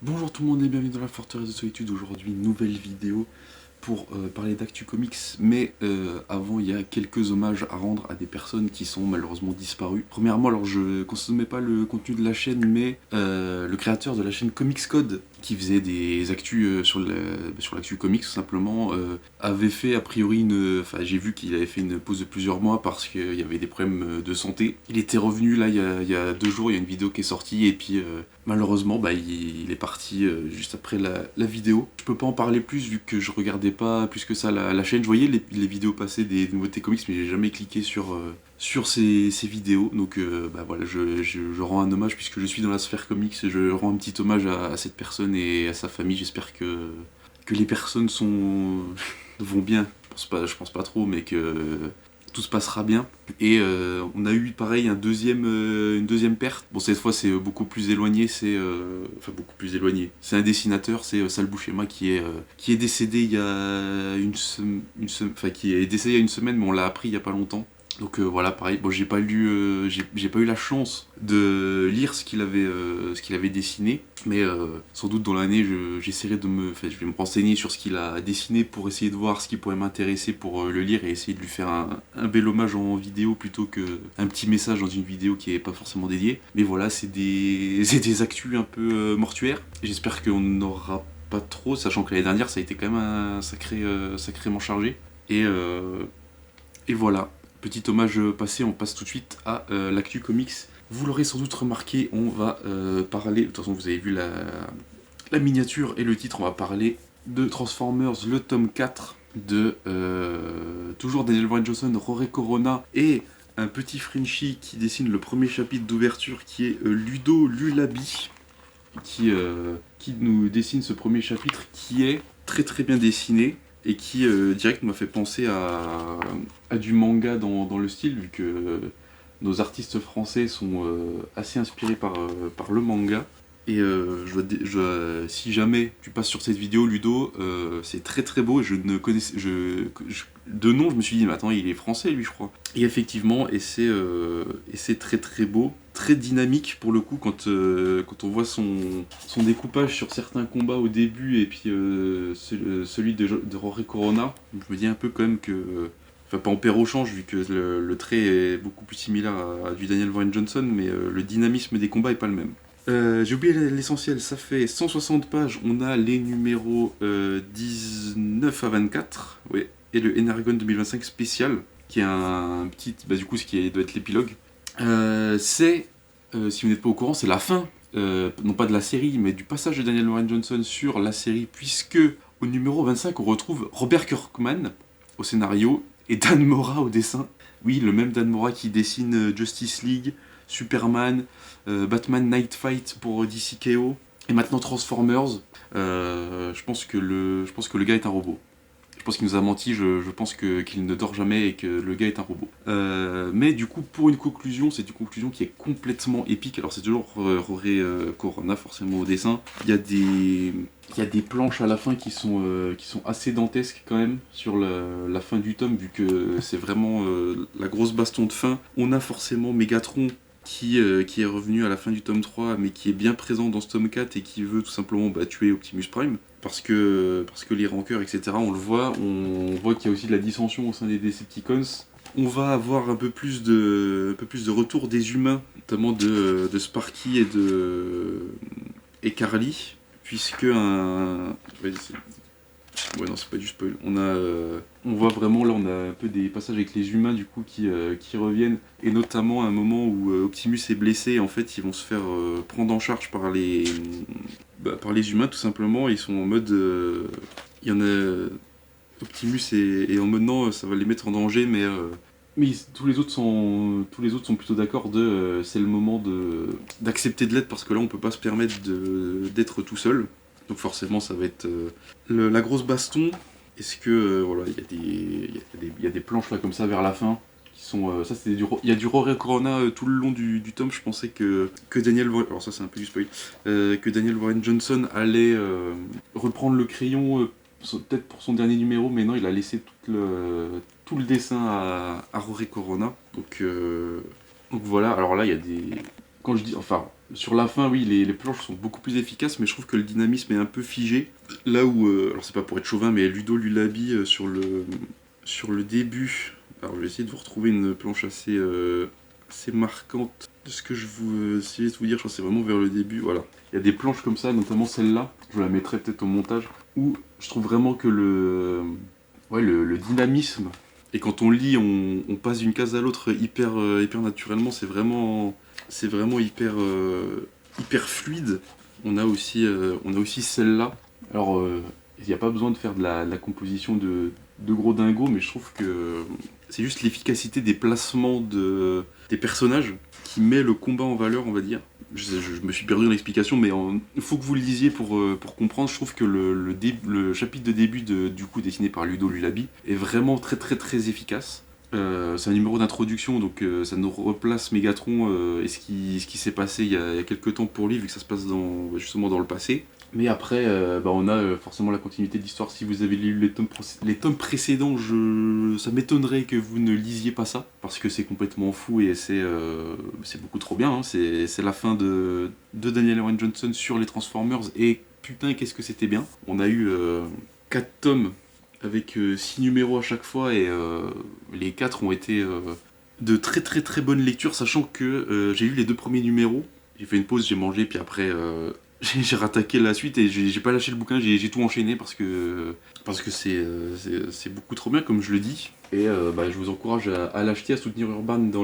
Bonjour tout le monde et bienvenue dans la forteresse de solitude. Aujourd'hui, nouvelle vidéo pour parler d'actu comics, mais avant il y a quelques hommages à rendre à des personnes qui sont malheureusement disparues. Premièrement, alors je consommais pas le contenu de la chaîne, mais le créateur de la chaîne Comics Code, qui faisait des actus sur l'actu comics tout simplement, avait fait a priori enfin j'ai vu qu'il avait fait une pause de plusieurs mois parce qu'il y avait des problèmes de santé. Il était revenu là il y a 2 jours, il y a une vidéo qui est sortie et puis malheureusement bah, il est parti juste après la vidéo. Je peux pas en parler plus vu que je regardais pas plus que ça la chaîne. Je voyais les vidéos passer des nouveautés comics, mais j'ai jamais cliqué sur ces vidéos. Donc bah voilà, je rends un hommage puisque je suis dans la sphère comics. Je rends un petit hommage à cette personne et à sa famille. J'espère que les personnes vont bien. Je pense pas trop, mais que tout se passera bien. Et on a eu pareil une deuxième perte. Bon, cette fois c'est beaucoup plus éloigné, enfin beaucoup plus éloigné. C'est un dessinateur, c'est Sal Buscema qui est décédé il y a enfin qui est décédé il y a une semaine, mais on l'a appris il y a pas longtemps. Donc voilà, pareil. Bon, j'ai pas eu la chance de lire ce qu'il avait dessiné, mais sans doute dans l'année, j'essaierai enfin, je vais me renseigner sur ce qu'il a dessiné pour essayer de voir ce qui pourrait m'intéresser pour le lire et essayer de lui faire un bel hommage en vidéo plutôt qu'un petit message dans une vidéo qui est pas forcément dédiée. Mais voilà, c'est des actus un peu mortuaires. J'espère qu'on n'aura pas trop, sachant que l'année dernière, ça a été quand même sacrément chargé. Et, euh, et voilà, petit hommage passé, on passe tout de suite à l'actu comics. Vous l'aurez sans doute remarqué, on va parler, de toute façon vous avez vu la miniature et le titre, on va parler de Transformers, le tome 4 de toujours Daniel Bryan Johnson, Rory Corona et un petit Frenchie qui dessine le premier chapitre d'ouverture qui est Ludo Lulabi qui nous dessine ce premier chapitre qui est très bien dessiné et qui direct m'a fait penser à du manga dans le style, vu que nos artistes français sont assez inspirés par le manga. Et si jamais tu passes sur cette vidéo, Ludo, c'est très beau. Je ne connaissais, de nom, je me suis dit, mais attends, il est français, lui, je crois. Et effectivement, et c'est très beau, très dynamique pour le coup quand on voit son découpage sur certains combats au début et puis celui de Rory Corona. Je me dis un peu quand même que enfin pas en perd au change vu que le trait est beaucoup plus similaire à du Daniel Bryan Johnson, mais le dynamisme des combats est pas le même. J'ai oublié l'essentiel, ça fait 160 pages, on a les numéros 19 à 24, ouais, et le Energon 2025 spécial, qui est un petit, bah du coup ce qui doit être l'épilogue. Si vous n'êtes pas au courant, c'est la fin, non pas de la série, mais du passage de Daniel Bryan Johnson sur la série, puisque au numéro 25 on retrouve Robert Kirkman au scénario et Dan Mora au dessin. Oui, le même Dan Mora qui dessine Justice League, Superman, Batman Night Fight pour DC KO, et maintenant Transformers. Je pense que le gars est un robot. Je pense qu'il nous a menti, je pense qu'il ne dort jamais et que le gars est un robot. Mais du coup, pour une conclusion, c'est une conclusion qui est complètement épique. Alors c'est toujours Rory Corona, forcément au dessin. Il y a des planches à la fin qui sont assez dantesques quand même sur la fin du tome, vu que c'est vraiment la grosse baston de fin. On a forcément Megatron qui est revenu à la fin du tome 3, mais qui est bien présent dans ce tome 4 et qui veut tout simplement tuer Optimus Prime. Parce que les rancœurs, etc., on voit qu'il y a aussi de la dissension au sein des Decepticons. On va avoir un peu plus de retour des humains, notamment de Sparky et Carly, puisque un... Ouais, non, c'est pas du spoil. On voit vraiment, là, on a un peu des passages avec les humains, du coup, qui reviennent. Et notamment, un moment où Optimus est blessé, et en fait, ils vont se faire prendre en charge par les humains, tout simplement. Ils sont en mode... Il y en a... Optimus est en mode, non, ça va les mettre en danger, mais tous les autres sont plutôt d'accord c'est le moment d'accepter de l'aide, parce que là, on peut pas se permettre d'être tout seul. Donc forcément, ça va être la grosse baston. Est-ce que voilà, il y a des planches là comme ça vers la fin qui sont ça c'est il y a du Rory Corona tout le long du tome. Je pensais que alors ça c'est un peu du spoil, que Daniel Warren Johnson allait reprendre le crayon peut-être pour son dernier numéro, mais non, il a laissé tout le dessin à Rory Corona. Donc voilà, alors là il y a des quand je dis enfin Sur la fin, oui, les planches sont beaucoup plus efficaces, mais je trouve que le dynamisme est un peu figé. Là où, alors c'est pas pour être chauvin, mais Ludo Lulabi sur le début. Alors je vais essayer de vous retrouver une planche assez marquante de ce que je vous essayais de vous dire. Je crois que c'est vraiment vers le début. Voilà. Il y a des planches comme ça, notamment celle-là. Je la mettrai peut-être au montage. Où je trouve vraiment que le dynamisme. Et quand on lit, on passe d'une case à l'autre hyper naturellement. C'est vraiment hyper fluide. On a aussi celle-là. Alors, il n'y a pas besoin de faire de la composition de gros dingos, mais je trouve que c'est juste l'efficacité des placements des personnages qui met le combat en valeur, on va dire. Je me suis perdu dans l'explication, mais il faut que vous le lisiez pour comprendre. Je trouve que le chapitre de début du coup dessiné par Ludo Lulabi est vraiment très très très efficace. C'est un numéro d'introduction, donc ça nous replace Megatron et ce qui s'est passé il y a quelques temps pour lui, vu que ça se passe justement dans le passé. Mais après, on a forcément la continuité de l'histoire. Si vous avez lu les tomes précédents, ça m'étonnerait que vous ne lisiez pas ça, parce que c'est complètement fou et c'est beaucoup trop bien. Hein. C'est la fin de Daniel Warren Johnson sur les Transformers, et putain, qu'est-ce que c'était bien. On a eu 4 tomes avec 6 numéros à chaque fois, et les 4 ont été de très très très bonnes lectures, sachant que j'ai eu les 2 premiers numéros, j'ai fait une pause, j'ai mangé, puis après j'ai rattaqué la suite, et j'ai pas lâché le bouquin, j'ai tout enchaîné parce que c'est beaucoup trop bien, comme je le dis. Et je vous encourage à l'acheter, à soutenir Urban dans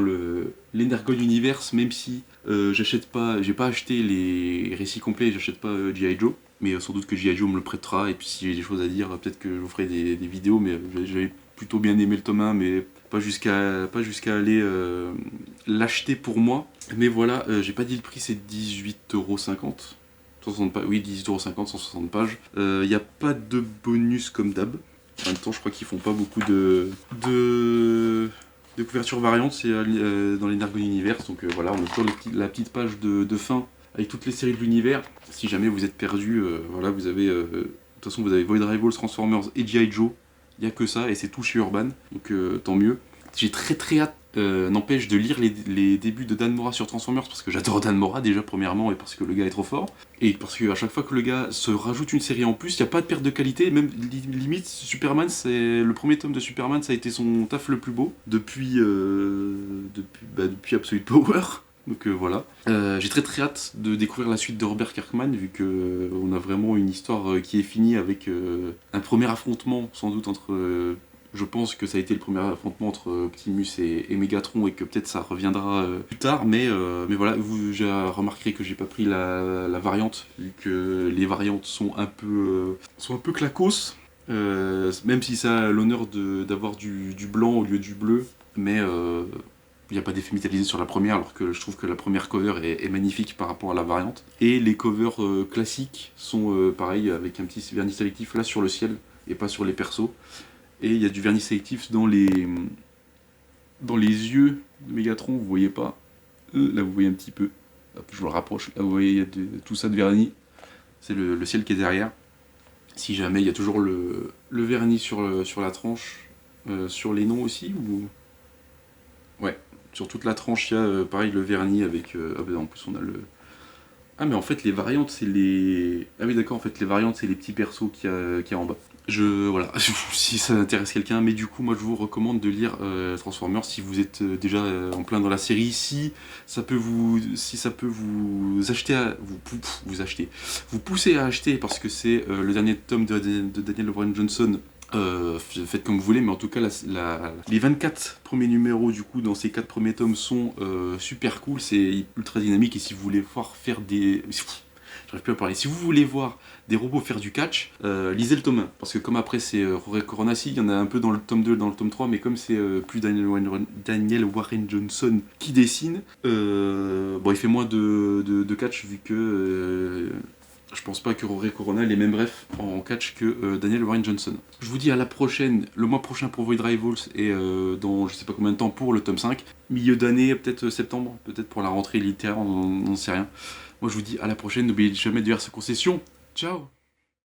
l'Energon Universe, même si j'ai pas acheté les récits complets, j'achète pas G.I. Joe. Mais sans doute que G.I. Joe me le prêtera, et puis si j'ai des choses à dire, peut-être que je vous ferai des vidéos, mais j'avais plutôt bien aimé le tome 1, mais pas jusqu'à aller l'acheter pour moi. Mais voilà, j'ai pas dit le prix, c'est 18,50 €. 160 pages, oui, 18,50 €, 160 pages. Il n'y a pas de bonus comme d'hab. En même temps, je crois qu'ils font pas beaucoup de couverture variante, c'est dans l'Energon Universe. Donc voilà, on a toujours la petite page de fin avec toutes les séries de l'univers. Si jamais vous êtes perdu, voilà, vous avez de toute façon, vous avez Void Rivals, Transformers et G.I. Joe. Il n'y a que ça, et c'est tout chez Urban, donc tant mieux. J'ai très très hâte, n'empêche, de lire les débuts de Dan Mora sur Transformers, parce que j'adore Dan Mora déjà premièrement, et parce que le gars est trop fort, et parce qu'à chaque fois que le gars se rajoute une série en plus, il n'y a pas de perte de qualité. Même limite, Superman, c'est le premier tome de Superman, ça a été son taf le plus beau depuis Absolute Power. Donc voilà. J'ai très très hâte de découvrir la suite de Robert Kirkman, vu que on a vraiment une histoire qui est finie avec un premier affrontement, sans doute entre. Je pense que ça a été le premier affrontement entre Optimus et Megatron, et que peut-être ça reviendra plus tard, mais voilà, vous remarquerez que j'ai pas pris la variante, vu que les variantes sont un peu clacos, même si ça a l'honneur d'avoir du blanc au lieu du bleu, mais il n'y a pas d'effet métallisé sur la première, alors que je trouve que la première cover est magnifique par rapport à la variante. Et les covers classiques sont pareil, avec un petit vernis sélectif là sur le ciel, et pas sur les persos. Et il y a du vernis sélectif dans les yeux de Megatron, vous voyez pas. Là vous voyez un petit peu. Hop, je le rapproche. Là vous voyez, il y a tout ça de vernis. C'est le ciel qui est derrière. Si jamais, il y a toujours le vernis sur la tranche. Sur les noms aussi, ou... Ouais, sur toute la tranche, il y a pareil le vernis avec... en plus on a le... Ah, mais en fait les variantes, c'est les... Ah oui, d'accord, en fait les variantes, c'est les petits persos qu'il y a en bas. Voilà, si ça intéresse quelqu'un, mais du coup, moi je vous recommande de lire Transformers si vous êtes déjà en plein dans la série. Si ça peut vous acheter, vous pousser à acheter, parce que c'est le dernier tome de Daniel Warren Johnson. Faites comme vous voulez, mais en tout cas, les 24 premiers numéros du coup dans ces 4 premiers tomes sont super cool, c'est ultra dynamique, et si vous voulez voir faire des... J'arrive plus à parler. Si vous voulez voir des robots faire du catch, lisez le tome 1. Parce que comme après c'est Rory Coronassi, il y en a un peu dans le tome 2, dans le tome 3, mais comme c'est plus Daniel Warren Johnson qui dessine, il fait moins de catch, vu que je pense pas que Rory Corona ait les mêmes refs en catch que Daniel Warren Johnson. Je vous dis à la prochaine, le mois prochain pour Void Rivals, et dans je sais pas combien de temps pour le tome 5. Milieu d'année, peut-être septembre, peut-être pour la rentrée littéraire, on n'en sait rien. Moi je vous dis à la prochaine, n'oubliez jamais de faire ce concession. Ciao!